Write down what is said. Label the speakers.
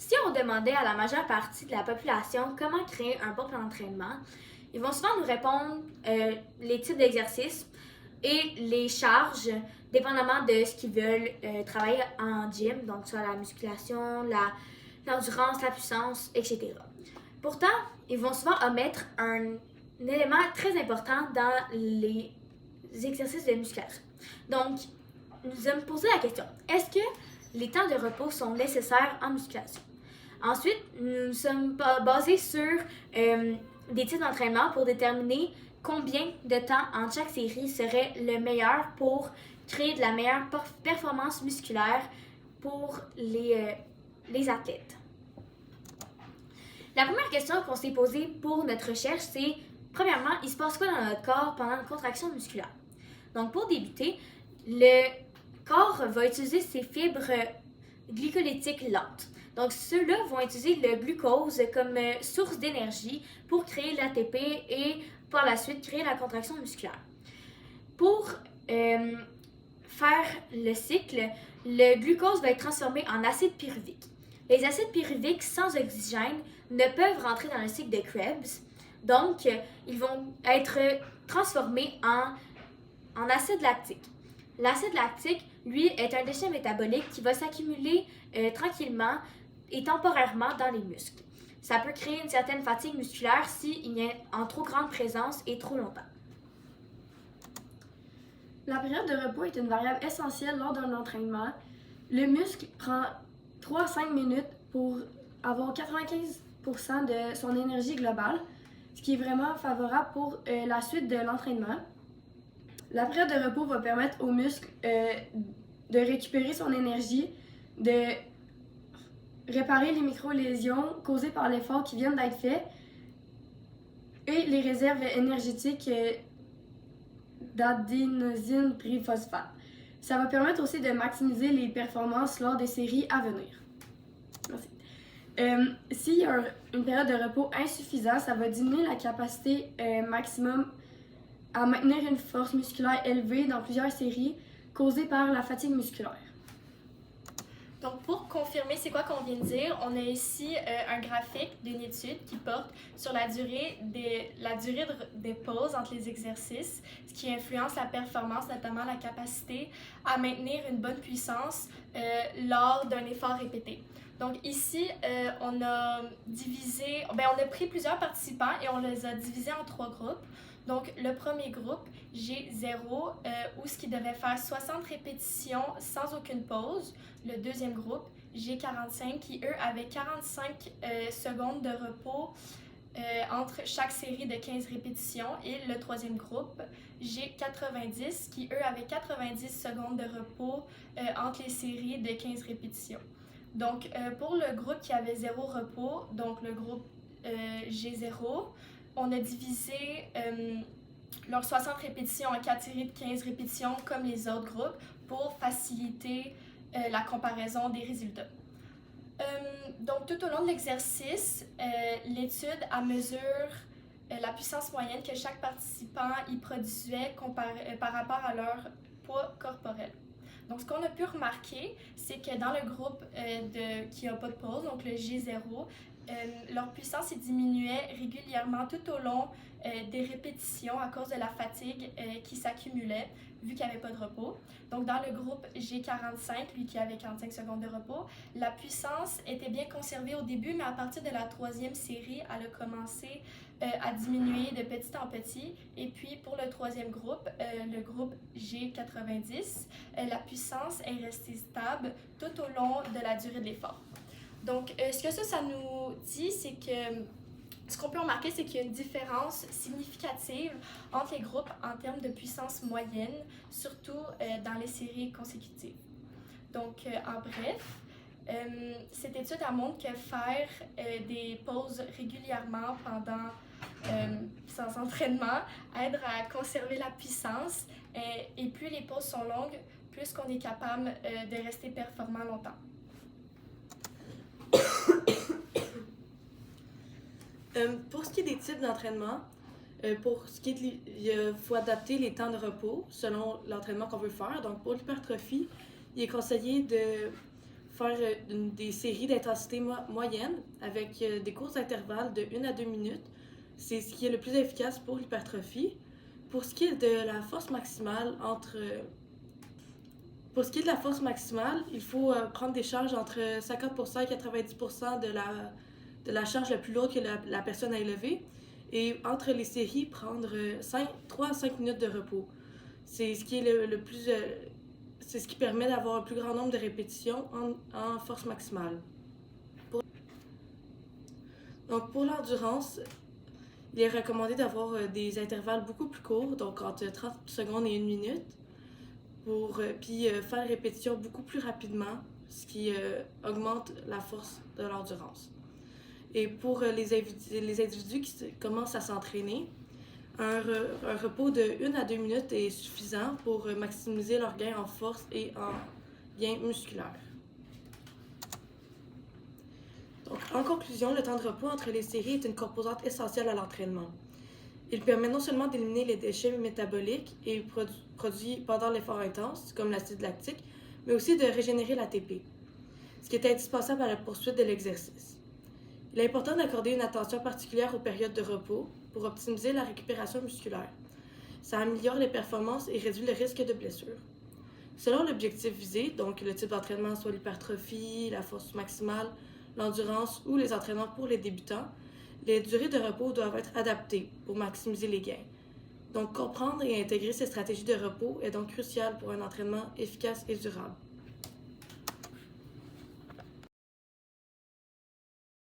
Speaker 1: Si on demandait à la majeure partie de la population comment créer un bon plan d'entraînement, ils vont souvent nous répondre les types d'exercices et les charges, dépendamment de ce qu'ils veulent travailler en gym, donc soit la musculation, l'endurance, la puissance, etc. Pourtant, ils vont souvent omettre un élément très important dans les exercices de musculation. Donc, nous allons poser la question, est-ce que les temps de repos sont nécessaires en musculation? Ensuite, nous sommes basés sur des types d'entraînement pour déterminer combien de temps entre chaque série serait le meilleur pour créer de la meilleure performance musculaire pour les athlètes. La première question qu'on s'est posée pour notre recherche, c'est premièrement, il se passe quoi dans notre corps pendant une contraction musculaire? Donc, pour débuter, le corps va utiliser ses fibres glycolytiques lentes. Donc, ceux-là vont utiliser le glucose comme source d'énergie pour créer l'ATP et par la suite créer la contraction musculaire. Pour faire le cycle, le glucose va être transformé en acide pyruvique. Les acides pyruviques sans oxygène ne peuvent rentrer dans le cycle de Krebs, donc ils vont être transformés en acide lactique. L'acide lactique, lui, est un déchet métabolique qui va s'accumuler tranquillement et temporairement dans les muscles. Ça peut créer une certaine fatigue musculaire s'il y a en trop grande présence et trop longtemps.
Speaker 2: La période de repos est une variable essentielle lors d'un entraînement. Le muscle prend 3 à 5 minutes pour avoir 95% de son énergie globale, ce qui est vraiment favorable pour la suite de l'entraînement. La période de repos va permettre au muscle de récupérer son énergie, de réparer les micro-lésions causées par l'effort qui viennent d'être fait et les réserves énergétiques d'adénosine triphosphate. Ça va permettre aussi de maximiser les performances lors des séries à venir. Merci. S'il y a une période de repos insuffisante, ça va diminuer la capacité maximum à maintenir une force musculaire élevée dans plusieurs séries causées par la fatigue musculaire.
Speaker 3: Donc, pour confirmer c'est quoi qu'on vient de dire, on a ici un graphique d'une étude qui porte sur la durée des pauses entre les exercices, ce qui influence la performance, notamment la capacité à maintenir une bonne puissance lors d'un effort répété. Donc ici, on a pris plusieurs participants et on les a divisés en 3 groupes. Donc, le premier groupe, G0, où ce qui devait faire 60 répétitions sans aucune pause. Le deuxième groupe, G45, qui eux avaient 45 secondes de repos entre chaque série de 15 répétitions. Et le troisième groupe, G90, qui eux avaient 90 secondes de repos entre les séries de 15 répétitions. Donc, pour le groupe qui avait 0 repos, donc le groupe G0, on a divisé leurs 60 répétitions en 4 séries de 15 répétitions comme les autres groupes pour faciliter la comparaison des résultats. Donc, tout au long de l'exercice, l'étude mesure la puissance moyenne que chaque participant y produisait par rapport à leur poids corporel. Donc, ce qu'on a pu remarquer, c'est que dans le groupe qui n'a pas de pause, donc le G0, leur puissance diminuait régulièrement tout au long des répétitions à cause de la fatigue qui s'accumulait vu qu'il n'y avait pas de repos. Donc, dans le groupe G45, lui qui avait 45 secondes de repos, la puissance était bien conservée au début, mais à partir de la 3e série, elle a commencé à diminuer de petit en petit. Et puis, pour le 3e groupe, le groupe G90, la puissance est restée stable tout au long de la durée de l'effort. Donc, ce que ça nous dit, c'est que ce qu'on peut remarquer, c'est qu'il y a une différence significative entre les groupes en termes de puissance moyenne, surtout dans les séries consécutives. Donc, en bref, cette étude montre que faire des pauses régulièrement pendant sans entraînement aide à conserver la puissance et plus les pauses sont longues, plus qu'on est capable de rester performant longtemps.
Speaker 4: Pour ce qui est des types d'entraînement, il faut adapter les temps de repos selon l'entraînement qu'on veut faire. Donc, pour l'hypertrophie, il est conseillé de faire des séries d'intensité moyenne avec des courts intervalles de 1 à 2 minutes. C'est ce qui est le plus efficace pour l'hypertrophie. Pour ce qui est de la force maximale, il faut prendre des charges entre 50% et 90% de la charge la plus lourde que la personne a élevée. Et entre les séries, prendre 3 à 5 minutes de repos. C'est ce qui est c'est ce qui permet d'avoir un plus grand nombre de répétitions en force maximale. Donc pour l'endurance, il est recommandé d'avoir des intervalles beaucoup plus courts, donc entre 30 secondes et 1 minute, puis faire répétition beaucoup plus rapidement, ce qui augmente la force de l'endurance. Et pour les individus qui commencent à s'entraîner, un repos de 1 à 2 minutes est suffisant pour maximiser leur gain en force et en gain musculaire. Donc, en conclusion, le temps de repos entre les séries est une composante essentielle à l'entraînement. Il permet non seulement d'éliminer les déchets métaboliques et produits pendant l'effort intense, comme l'acide lactique, mais aussi de régénérer l'ATP, ce qui est indispensable à la poursuite de l'exercice. Il est important d'accorder une attention particulière aux périodes de repos pour optimiser la récupération musculaire. Ça améliore les performances et réduit le risque de blessure. Selon l'objectif visé, donc le type d'entraînement soit l'hypertrophie, la force maximale, l'endurance ou les entraînements pour les débutants, les durées de repos doivent être adaptées pour maximiser les gains. Donc comprendre et intégrer ces stratégies de repos est donc crucial pour un entraînement efficace et durable.